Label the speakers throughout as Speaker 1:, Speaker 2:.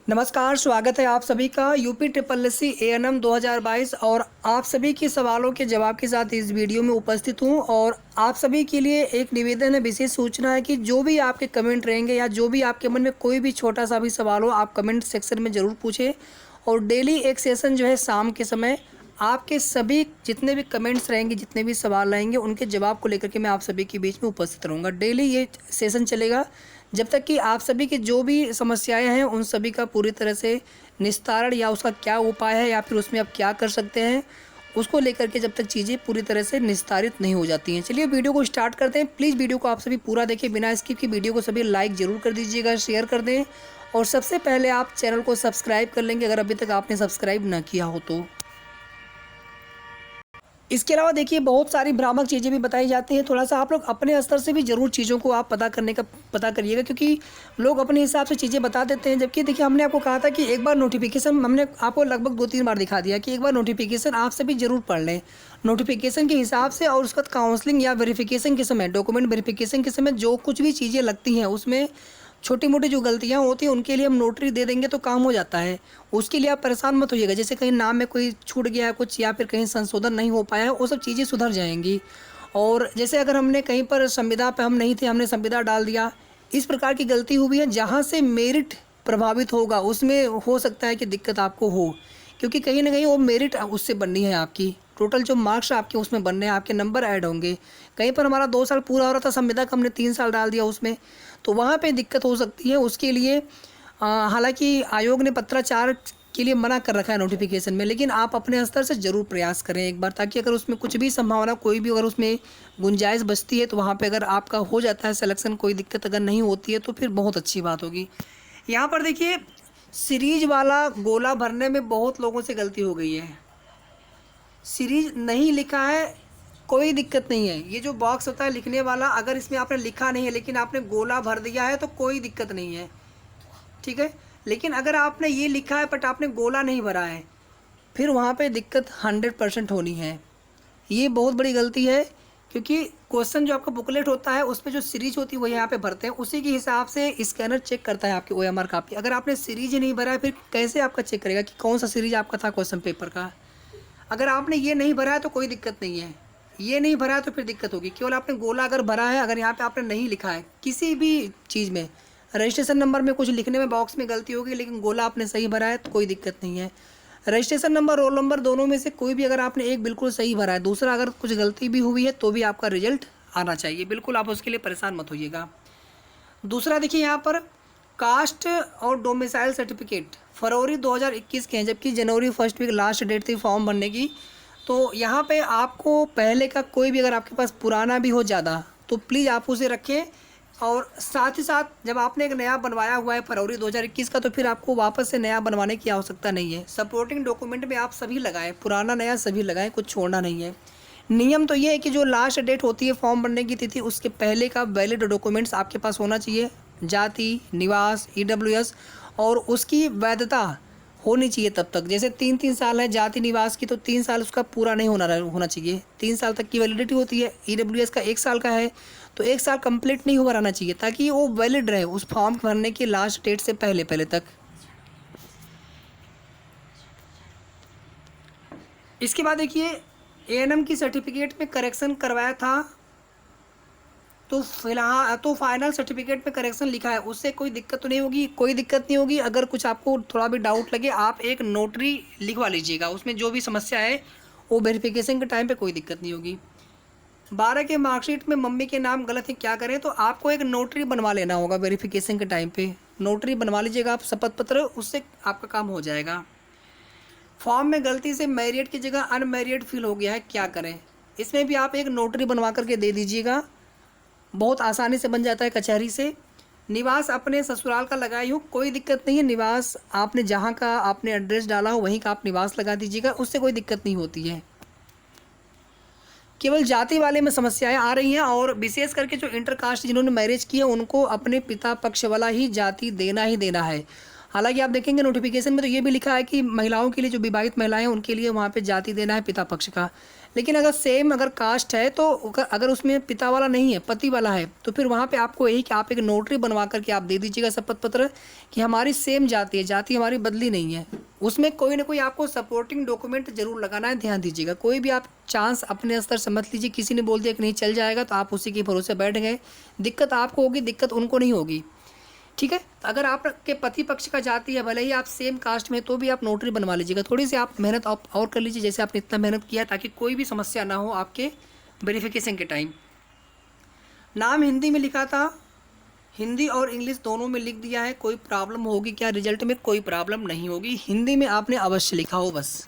Speaker 1: नमस्कार, स्वागत है आप सभी का UP triple S C ANM 2022 और आप सभी के सवालों के जवाब के साथ इस वीडियो में उपस्थित हूं। और आप सभी के लिए एक निवेदन है, विशेष सूचना है कि जो भी आपके कमेंट रहेंगे या जो भी आपके मन में कोई भी छोटा सा भी सवाल हो, आप कमेंट सेक्शन में ज़रूर पूछें। और डेली एक सेशन जो है शाम के समय आपके सभी जितने भी कमेंट्स रहेंगे, जितने भी सवाल रहेंगे, उनके जवाब को लेकर के मैं आप सभी के बीच में उपस्थित रहूँगा। डेली ये सेशन चलेगा जब तक कि आप सभी की जो भी समस्याएं हैं उन सभी का पूरी तरह से निस्तारण या उसका क्या उपाय है या फिर उसमें आप क्या कर सकते हैं, उसको लेकर के जब तक चीज़ें पूरी तरह से निस्तारित नहीं हो जाती हैं। चलिए वीडियो को स्टार्ट करते हैं। प्लीज़ वीडियो को आप सभी पूरा देखें बिना स्किप की। वीडियो को सभी लाइक ज़रूर कर दीजिएगा, शेयर कर दें और सबसे पहले आप चैनल को सब्सक्राइब कर लेंगे अगर अभी तक आपने सब्सक्राइब ना किया हो तो। इसके अलावा देखिए बहुत सारी भ्रामक चीज़ें भी बताई जाती हैं। थोड़ा सा आप लोग अपने स्तर से भी ज़रूर चीज़ों को आप पता करिएगा, क्योंकि लोग अपने हिसाब से चीज़ें बता देते हैं। जबकि देखिए हमने आपको कहा था कि एक बार नोटिफिकेशन हमने आपको लगभग 2-3 बार दिखा दिया कि एक बार नोटिफिकेशन आप सभी ज़रूर पढ़ लें नोटिफिकेशन के हिसाब से। और उसके बाद काउंसलिंग या वेरिफिकेशन के समय, डॉक्यूमेंट वेरिफिकेशन के समय जो कुछ भी चीज़ें लगती हैं उसमें छोटी मोटी जो गलतियाँ होती हैं उनके लिए हम नोटरी दे देंगे तो काम हो जाता है। उसके लिए आप परेशान मत होइएगा। जैसे कहीं नाम में कोई छूट गया है कुछ या फिर कहीं संशोधन नहीं हो पाया है, वो सब चीज़ें सुधर जाएंगी। और जैसे अगर हमने कहीं पर संविदा पे हम नहीं थे, हमने संविदा डाल दिया, इस प्रकार की गलती हुई है। जहाँ से मेरिट प्रभावित होगा उसमें हो सकता है कि दिक्कत आपको हो, क्योंकि कहीं ना कहीं वो मेरिट उससे बननी है आपकी। टोटल जो मार्क्स आपके उसमें बनने हैं, आपके नंबर ऐड होंगे। कहीं पर हमारा 2 साल पूरा हो रहा था संविदा का, हमने 3 साल डाल दिया उसमें, तो वहाँ पे दिक्कत हो सकती है। उसके लिए हालांकि आयोग ने पत्राचार के लिए मना कर रखा है नोटिफिकेशन में, लेकिन आप अपने स्तर से ज़रूर प्रयास करें एक बार, ताकि अगर उसमें कुछ भी संभावना, कोई भी अगर उसमें गुंजाइश बचती है तो वहाँ पे अगर आपका हो जाता है सिलेक्शन, कोई दिक्कत अगर नहीं होती है तो फिर बहुत अच्छी बात होगी। यहाँ पर देखिए सीरीज वाला गोला भरने में बहुत लोगों से गलती हो गई है। सीरीज नहीं लिखा है, कोई दिक्कत नहीं है। ये जो बॉक्स होता है लिखने वाला, अगर इसमें आपने लिखा नहीं है लेकिन आपने गोला भर दिया है तो कोई दिक्कत नहीं है, ठीक है। लेकिन अगर आपने ये लिखा है बट आपने गोला नहीं भरा है, फिर वहाँ पे दिक्कत 100% होनी है। ये बहुत बड़ी गलती है, क्योंकि क्वेश्चन जो आपका बुकलेट होता है उसमें जो सीरीज होती है वो यहाँ पे भरते हैं, उसी के हिसाब से स्कैनर चेक करता है आपकी OMR कापी। अगर आपने सीरीज ही नहीं भरा है फिर कैसे आपका चेक करेगा कि कौन सा सीरीज आपका था क्वेश्चन पेपर का। अगर आपने ये नहीं भरा है तो कोई दिक्कत नहीं है, ये नहीं भरा है तो फिर दिक्कत होगी। केवल आपने गोला अगर भरा है, अगर यहाँ पे आपने नहीं लिखा है किसी भी चीज़ में, रजिस्ट्रेशन नंबर में कुछ लिखने में बॉक्स में गलती होगी लेकिन गोला आपने सही भरा है तो कोई दिक्कत नहीं है। रजिस्ट्रेशन नंबर, रोल नंबर दोनों में से कोई भी अगर आपने एक बिल्कुल सही भरा है, दूसरा अगर कुछ गलती भी हुई है तो भी आपका रिजल्ट आना चाहिए। बिल्कुल आप उसके लिए परेशान मत होइएगा। दूसरा देखिए यहाँ पर कास्ट और डोमिसाइल सर्टिफिकेट फरवरी 2021 के हैं, जबकि जनवरी 1 वीक लास्ट डेट थी फॉर्म भरने की। तो यहाँ पे आपको पहले का कोई भी अगर आपके पास पुराना भी हो ज़्यादा तो प्लीज़ आप उसे रखें। और साथ ही साथ जब आपने एक नया बनवाया हुआ है फरवरी 2021 का, तो फिर आपको वापस से नया बनवाने की आवश्यकता नहीं है। सपोर्टिंग डॉक्यूमेंट में आप सभी लगाएं, पुराना नया सभी लगाएं, कुछ छोड़ना नहीं है। नियम तो ये है कि जो लास्ट डेट होती है फॉर्म भरने की तिथि, उसके पहले का वैलिड डॉक्यूमेंट्स आपके पास होना चाहिए। जाति, निवास, EWS और उसकी वैधता होनी चाहिए तब तक। जैसे 3-3 साल है जाति निवास की, तो 3 साल उसका पूरा नहीं होना चाहिए, 3 साल तक की वैलिडिटी होती है। EWS का 1 साल का है तो 1 साल कंप्लीट नहीं हो रहना चाहिए, ताकि वो वैलिड रहे उस फॉर्म भरने की लास्ट डेट से पहले तक। इसके बाद देखिए ANM की सर्टिफिकेट में करेक्शन करवाया था, तो फिलहाल तो फाइनल सर्टिफिकेट में करेक्शन लिखा है, उससे कोई दिक्कत तो नहीं होगी, कोई दिक्कत नहीं होगी। अगर कुछ आपको थोड़ा भी डाउट लगे आप एक नोटरी लिखवा लीजिएगा, उसमें जो भी समस्या है वो वेरिफिकेशन के टाइम पे कोई दिक्कत नहीं होगी। 12 के मार्कशीट में मम्मी के नाम गलत है, क्या करें, तो आपको एक नोटरी बनवा लेना होगा वेरिफिकेशन के टाइम पे। नोटरी बनवा लीजिएगा आप, शपथ पत्र, उससे आपका काम हो जाएगा। फॉर्म में गलती से मैरिड की जगह अनमैरिड फिल हो गया है, क्या करें, इसमें भी आप एक नोटरी बनवा करके दे दीजिएगा, बहुत आसानी से बन जाता है कचहरी से। निवास अपने ससुराल का लगाई हो, कोई दिक्कत नहीं है। निवास आपने जहाँ का आपने एड्रेस डाला हो वहीं का आप निवास लगा दीजिएगा, उससे कोई दिक्कत नहीं होती है। केवल जाति वाले में समस्याएं आ रही हैं, और विशेष करके जो इंटरकास्ट जिन्होंने मैरिज की है उनको अपने पिता पक्ष वाला ही जाति देना ही देना है। हालांकि आप देखेंगे नोटिफिकेशन में तो ये भी लिखा है कि महिलाओं के लिए, जो विवाहित महिलाएं हैं उनके लिए वहाँ पे जाति देना है पिता पक्ष का, लेकिन अगर सेम अगर कास्ट है तो अगर उसमें पिता वाला नहीं है, पति वाला है, तो फिर वहाँ पे आपको यही कि आप एक नोटरी बनवा करके आप दे दीजिएगा शपथ पत्र कि हमारी सेम जाति है, जाति हमारी बदली नहीं है। उसमें कोई ना कोई आपको सपोर्टिंग डॉक्यूमेंट जरूर लगाना है, ध्यान दीजिएगा। कोई भी आप चांस अपने स्तर से मत लीजिए, किसी ने बोल दिया कि नहीं चल जाएगा तो आप उसी के भरोसे बैठ गए, दिक्कत आपको होगी, दिक्कत उनको नहीं होगी। ठीक है, तो अगर आपके पति पक्ष का जाति है, भले ही आप सेम कास्ट में, तो भी आप नोटरी बनवा लीजिएगा। थोड़ी सी आप मेहनत और कर लीजिए, जैसे आपने इतना मेहनत किया, ताकि कोई भी समस्या ना हो आपके वेरिफिकेशन के टाइम। नाम हिंदी में लिखा था, हिंदी और इंग्लिश दोनों में लिख दिया है। कोई प्रॉब्लम होगी क्या रिजल्ट में? कोई प्रॉब्लम नहीं होगी, हिंदी में आपने अवश्य लिखा हो बस।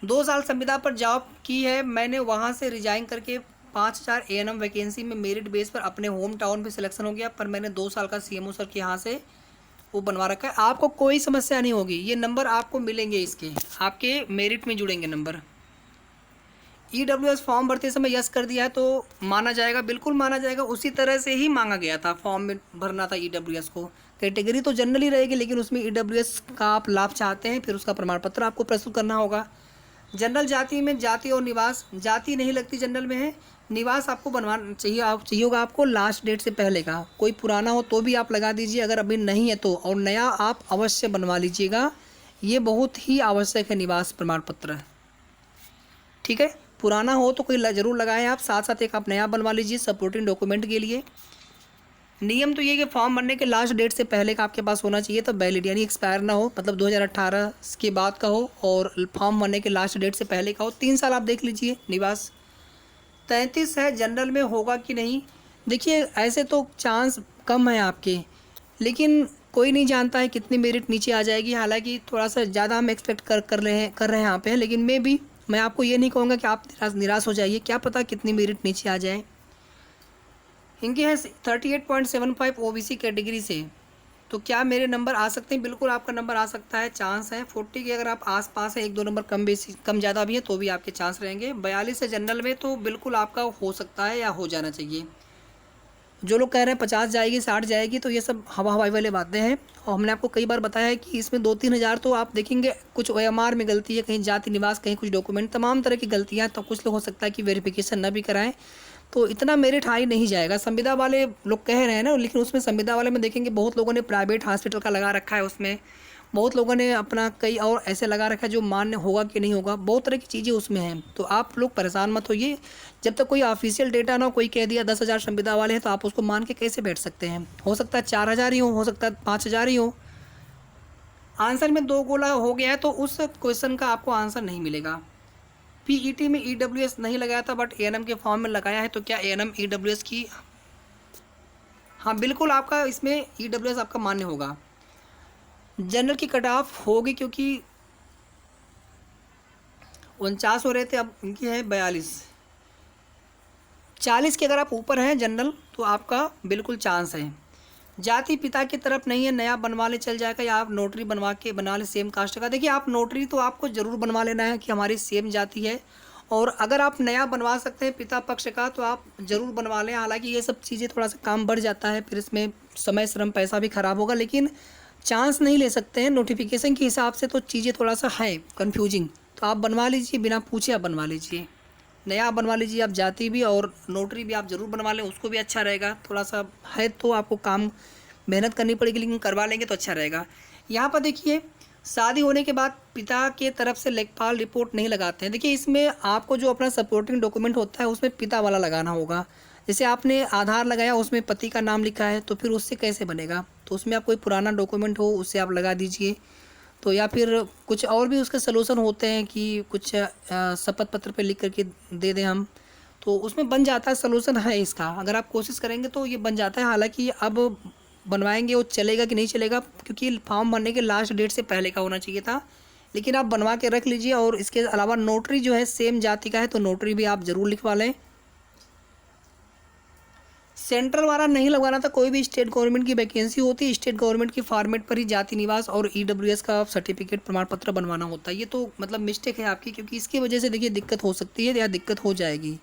Speaker 1: 2 साल संविदा पर जॉब की है मैंने, वहाँ से रिजाइन करके 5000 ANM वैकेंसी में मेरिट बेस पर अपने होम टाउन पे सिलेक्शन हो गया, पर मैंने 2 साल का CMO सर के यहाँ से वो बनवा रखा है। आपको कोई समस्या नहीं होगी, ये नंबर आपको मिलेंगे, इसके आपके मेरिट में जुड़ेंगे नंबर। EWS फॉर्म भरते समय यस कर दिया है तो माना जाएगा, बिल्कुल माना जाएगा। उसी तरह से ही मांगा गया था, फॉर्म में भरना था EWS को। कैटेगरी तो जनरल ही रहेगी, लेकिन उसमें EWS का आप लाभ चाहते हैं, फिर उसका प्रमाण पत्र आपको प्रस्तुत करना होगा। जनरल जाति में जाति और निवास, जाति नहीं लगती जनरल में है, निवास आपको बनवाना चाहिए होगा आपको लास्ट डेट से पहले का। कोई पुराना हो तो भी आप लगा दीजिए, अगर अभी नहीं है तो, और नया आप अवश्य बनवा लीजिएगा, ये बहुत ही आवश्यक है निवास प्रमाण पत्र। ठीक है, पुराना हो तो कोई ज़रूर लगाएं आप, साथ साथ एक आप नया बनवा लीजिए सपोर्टिंग डॉक्यूमेंट के लिए। नियम तो ये कि फॉर्म भरने के लास्ट डेट से पहले का आपके पास होना चाहिए, तब वैलिड, यानी एक्सपायर ना हो, मतलब 2018 के बाद का हो, और फॉर्म भरने के लास्ट डेट से पहले का हो। 3 साल आप देख लीजिए। निवास 33 है, जनरल में होगा कि नहीं? देखिए ऐसे तो चांस कम है आपके, लेकिन कोई नहीं जानता है कितनी मेरिट नीचे आ जाएगी। हालांकि थोड़ा सा ज़्यादा हम एक्सपेक्ट कर रहे हैं यहाँ पे, लेकिन मैं आपको ये नहीं कहूँगा कि आप निराश हो जाइए, क्या पता कितनी मेरिट नीचे आ जाए। इनके है 38.75 OBC कैटेगरी से, तो क्या मेरे नंबर आ सकते हैं? बिल्कुल आपका नंबर आ सकता है, चांस है। 40 के अगर आप आसपास है, 1-2 नंबर कम ज़्यादा भी है तो भी आपके चांस रहेंगे। 42 है जनरल में, तो बिल्कुल आपका हो सकता है या हो जाना चाहिए। जो लोग कह रहे हैं 50 जाएगी, 60 जाएगी, तो ये सब हवाई वाले बातें हैं। और हमने आपको कई बार बताया है कि इसमें 2-3 हज़ार तो आप देखेंगे कुछ OMR में गलती है, कहीं जाति निवास, कहीं कुछ डॉक्यूमेंट, तमाम तरह की गलतियाँ। तो कुछ लोग हो सकता है कि वेरिफिकेशन न भी कराएं, तो इतना मेरिट हाई नहीं जाएगा। संविदा वाले लोग कह रहे हैं ना, लेकिन उसमें संविदा वाले में देखेंगे बहुत लोगों ने प्राइवेट हॉस्पिटल का लगा रखा है, उसमें बहुत लोगों ने अपना कई और ऐसे लगा रखा है जो मान्य होगा कि नहीं होगा, बहुत तरह की चीज़ें उसमें हैं। तो आप लोग परेशान मत होइए, जब तक कोई ऑफिशियल डेटा ना, कोई कह दिया 10,000 संविदा वाले हैं तो आप उसको मान के कैसे बैठ सकते हैं? हो सकता है 4,000 ही हो सकता है 5,000 ही हो। आंसर में 2 गोला हो गया है तो उस क्वेश्चन का आपको आंसर नहीं मिलेगा। PET में EWS नहीं लगाया था, बट ANM के फॉर्म में लगाया है, तो क्या ANM EWS की? हाँ बिल्कुल, आपका इसमें EWS आपका मान्य होगा। जनरल की कट ऑफ होगी, क्योंकि 49 हो रहे थे, अब इनकी है 42। 40 के अगर आप ऊपर हैं जनरल तो आपका बिल्कुल चांस है। जाति पिता की तरफ नहीं है, नया बनवा ले चल जाएगा, या आप नोटरी बना ले सेम कास्ट का। देखिए आप नोटरी तो आपको ज़रूर बनवा लेना है कि हमारी सेम जाति है, और अगर आप नया बनवा सकते हैं पिता पक्ष का तो आप ज़रूर बनवा लें। हालांकि ये सब चीज़ें थोड़ा सा काम बढ़ जाता है, फिर इसमें समय श्रम पैसा भी ख़राब होगा, लेकिन चांस नहीं ले सकते हैं। नोटिफिकेशन के हिसाब से तो चीज़ें थोड़ा सा है कन्फ्यूजिंग, तो आप बनवा लीजिए, बिना पूछे आप बनवा लीजिए, नया बनवा लीजिए आप। जाति भी और नोटरी भी आप ज़रूर बनवा लें, उसको भी अच्छा रहेगा। थोड़ा सा है तो आपको काम मेहनत करनी पड़ेगी, लेकिन करवा लेंगे तो अच्छा रहेगा। यहाँ पर देखिए, शादी होने के बाद पिता के तरफ से लेखपाल रिपोर्ट नहीं लगाते हैं। देखिए इसमें आपको जो अपना सपोर्टिंग डॉक्यूमेंट होता है उसमें पिता वाला लगाना होगा। जैसे आपने आधार लगाया, उसमें पति का नाम लिखा है, तो फिर उससे कैसे बनेगा? तो उसमें आप कोई पुराना डॉक्यूमेंट हो उससे आप लगा दीजिए। तो या फिर कुछ और भी उसके सलूशन होते हैं कि कुछ शपथ पत्र पे लिख करके दे दें हम, तो उसमें बन जाता है, सलूशन है इसका। अगर आप कोशिश करेंगे तो ये बन जाता है। हालांकि अब बनवाएंगे वो चलेगा कि नहीं चलेगा, क्योंकि फॉर्म भरने के लास्ट डेट से पहले का होना चाहिए था, लेकिन आप बनवा के रख लीजिए। और इसके अलावा नोटरी जो है सेम जाति का है, तो नोटरी भी आप ज़रूर लिखवा लें। सेंट्रल वाला नहीं लगवाना था, कोई भी स्टेट गवर्नमेंट की वैकेंसी होती है, स्टेट गवर्नमेंट की फॉर्मेट पर ही जाति निवास और EWS का सर्टिफिकेट प्रमाण पत्र बनवाना होता है। ये तो मतलब मिस्टेक है आपकी, क्योंकि इसकी वजह से देखिए दिक्कत हो सकती है या दिक्कत हो जाएगी।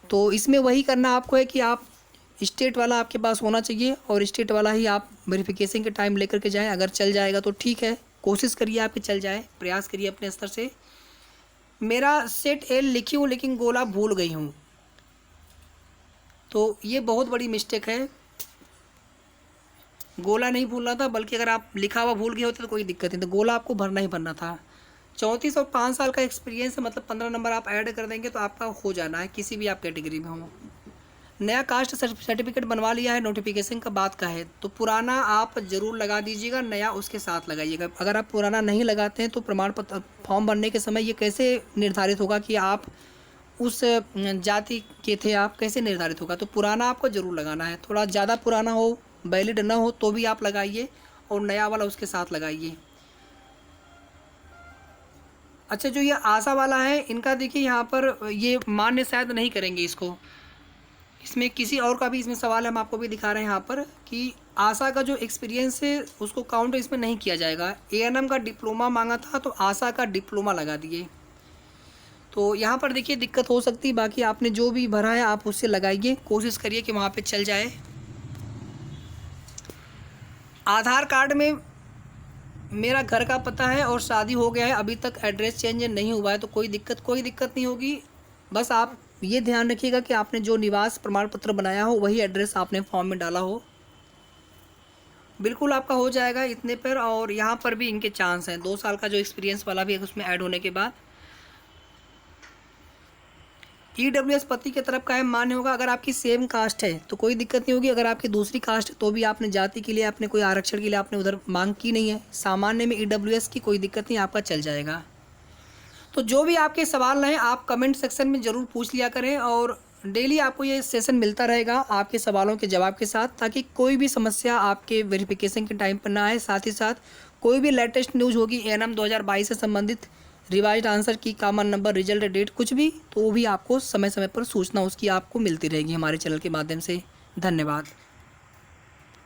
Speaker 1: तो इसमें वही करना आपको है कि आप स्टेट वाला आपके पास होना चाहिए, और स्टेट वाला ही आप वेरिफिकेशन के टाइम लेकर के जाएं। अगर चल जाएगा तो ठीक है, कोशिश करिए आपके चल जाए, प्रयास करिए अपने स्तर से। मेरा सेट एल लिखी हूँ लेकिन गोला भूल गई हूँ, तो ये बहुत बड़ी मिस्टेक है। गोला नहीं भूलना था, बल्कि अगर आप लिखा हुआ भूल गए होते तो कोई दिक्कत नहीं, तो गोला आपको भरना ही भरना था। 34 और 5 साल का एक्सपीरियंस है, मतलब 15 नंबर आप ऐड कर देंगे तो आपका हो जाना है, किसी भी आप कैटेगरी में हो। नया कास्ट सर्टिफिकेट बनवा लिया है, नोटिफिकेशन का बात का है, तो पुराना आप ज़रूर लगा दीजिएगा, नया उसके साथ लगाइएगा। अगर आप पुराना नहीं लगाते हैं तो प्रमाण पत्र फॉर्म भरने के समय ये कैसे निर्धारित होगा कि आप उस जाति के थे, आप कैसे निर्धारित होगा? तो पुराना आपको ज़रूर लगाना है, थोड़ा ज़्यादा पुराना हो, वैलिड ना हो तो भी आप लगाइए, और नया वाला उसके साथ लगाइए। अच्छा, जो ये आशा वाला है इनका देखिए यहाँ पर ये मान्य शायद नहीं करेंगे इसको, इसमें किसी और का भी इसमें सवाल है, हम आपको भी दिखा रहे हैं यहाँ पर कि आशा का जो एक्सपीरियंस है उसको काउंट इसमें नहीं किया जाएगा। एएनएम का डिप्लोमा मांगा था तो आशा का डिप्लोमा लगा दिए, तो यहाँ पर देखिए दिक्कत हो सकती है। बाकी आपने जो भी भरा है आप उससे लगाइए, कोशिश करिए कि वहाँ पे चल जाए। आधार कार्ड में मेरा घर का पता है और शादी हो गया है, अभी तक एड्रेस चेंज नहीं हुआ है, तो कोई दिक्कत नहीं होगी। बस आप ये ध्यान रखिएगा कि आपने जो निवास प्रमाण पत्र बनाया हो वही एड्रेस आपने फॉर्म में डाला हो, बिल्कुल आपका हो जाएगा इतने पर। और यहाँ पर भी इनके चांस हैं, 2 साल का जो एक्सपीरियंस वाला भी है उसमें ऐड होने के बाद। ईडब्ल्यूएस पति की तरफ का है, मान्य होगा। अगर आपकी सेम कास्ट है तो कोई दिक्कत नहीं होगी, अगर आपकी दूसरी कास्ट है तो भी आपने जाति के लिए, आपने कोई आरक्षण के लिए आपने उधर मांग की नहीं है। सामान्य में ईडब्ल्यूएस की कोई दिक्कत नहीं, आपका चल जाएगा। तो जो भी आपके सवाल हैं आप कमेंट सेक्शन में ज़रूर पूछ लिया करें, और डेली आपको ये सेशन मिलता रहेगा आपके सवालों के जवाब के साथ, ताकि कोई भी समस्या आपके वेरिफिकेशन के टाइम पर ना आए। साथ ही साथ कोई भी लेटेस्ट न्यूज़ होगी एएनएम 2022 से संबंधित, रिवाइज्ड आंसर की, कॉमन नंबर, रिजल्ट डेट, कुछ भी, तो वो भी आपको समय समय पर सूचना उसकी आपको मिलती रहेगी हमारे चैनल के माध्यम से। धन्यवाद।